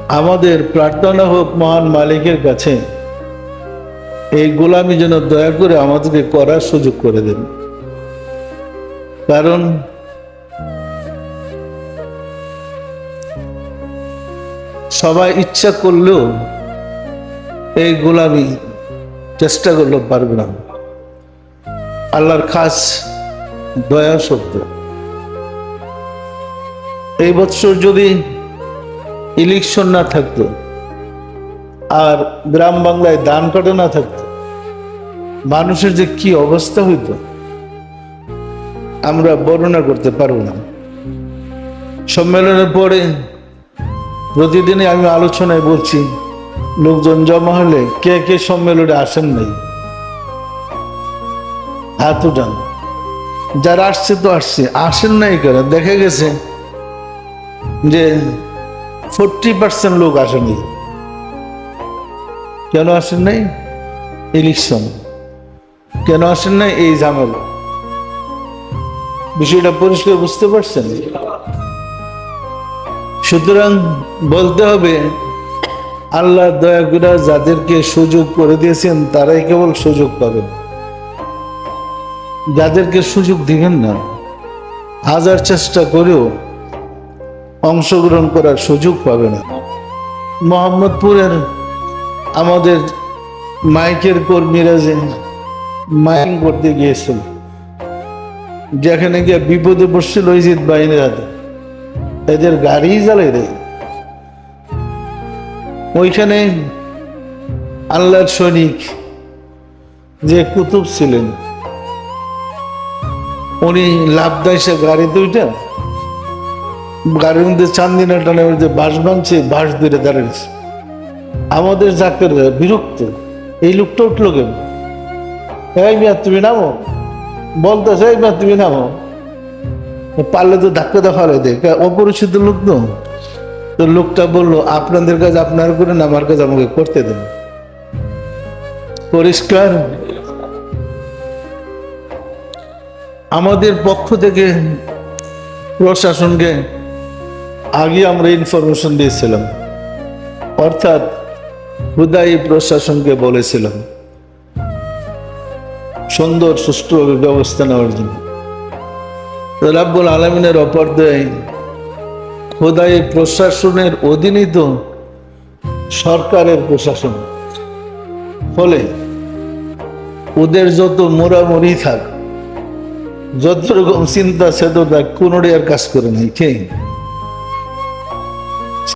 আমাদের প্রার্থনা হোক মহান মালিকের কাছে এই গোলামি যেন দয়া করে আমাদেরকে করার সুযোগ করে দেন। কারণ সবাই ইচ্ছা করলেও এই গোলামি চেষ্টা করলেও পারবে না। আল্লাহর খাস দয়া সত্য। এই বছর যদি ইলেকশন না থাকতো আর গ্রাম বাংলায় ধান কাটা না থাকতো, মানুষের যে কি অবস্থা হইতো আমরা বর্ণনা করতে পারবো না। সম্মেলনের পরে প্রতিদিনই আমি আলোচনায় বলছি, লোকজন জমা হলে কে কে সম্মেলনে আসেন নাই হাত উঠান। যারা আসছে তো আসছে, আসেন নাই কেন? দেখা গেছে যে 40% লোক আসেনি। কেন আসেন নাই? ইলেকশন। কেন আসেন নাই? এই ঝামেলা। বিষয়টা পরিষ্কার বুঝতে পারছেন? সুতরাং বলতে হবে আল্লাহ দয়া করে যাদেরকে সুযোগ করে দিয়েছেন তারাই কেবল সুযোগ পাবেন। যাদেরকে সুযোগ দিবেন না, হাজার চেষ্টা করেও অংশগ্রহণ করার সুযোগ পাবে না। মোহাম্মদপুরের আমাদের মাইকের কর্মীরা যে মাইকিং করতে গিয়েছিল, যেখানে গিয়ে বিপদে পড়ছিল ইজিত বাহিনীর হাতে, এদের গাড়ি জ্বালাই দেয়। ওইখানে আল্লাহর সৈনিক যে কুতুব ছিলেন, উনি লাভ দাইসে গাড়ি দুইটা, গাড়ির মধ্যে চান্দিনা টানে যে বাঁশ ভাঙছে, বাঁশ ধরে দাঁড়িয়েছে। আমাদের জাকের বিরক্ত, এই লোকটা উঠলো কেন? এই মিয়া তুমি নামো, বলতেছে এই মিয়া তুমি নামো। পারলে তো ধাক্কা দেখালে দেখ, অপরিচিত লোক তো। তো লোকটা বললো আপনাদের কাজ আপনার করেন, আমার কাজ আমাকে করতে দেন। পরিষ্কার। আমাদের পক্ষ থেকে প্রশাসনকে আগে আমরা ইনফরমেশন দিয়েছিলাম, অর্থাৎ হুদাই প্রশাসনকে বলেছিলাম সুন্দর সুষ্ঠুভাবে ব্যবস্থা নেওয়ার জন্য। রাব্বুল আলামিনের অপরদয় হুদাই প্রশাসনের অধীনই তো সরকারের প্রশাসন। ফলে ওদের যত মোড়ামুড়ি থাক, যত রকম চিন্তা চেতনা কোনোটাই আর কাজ করে নাই। কে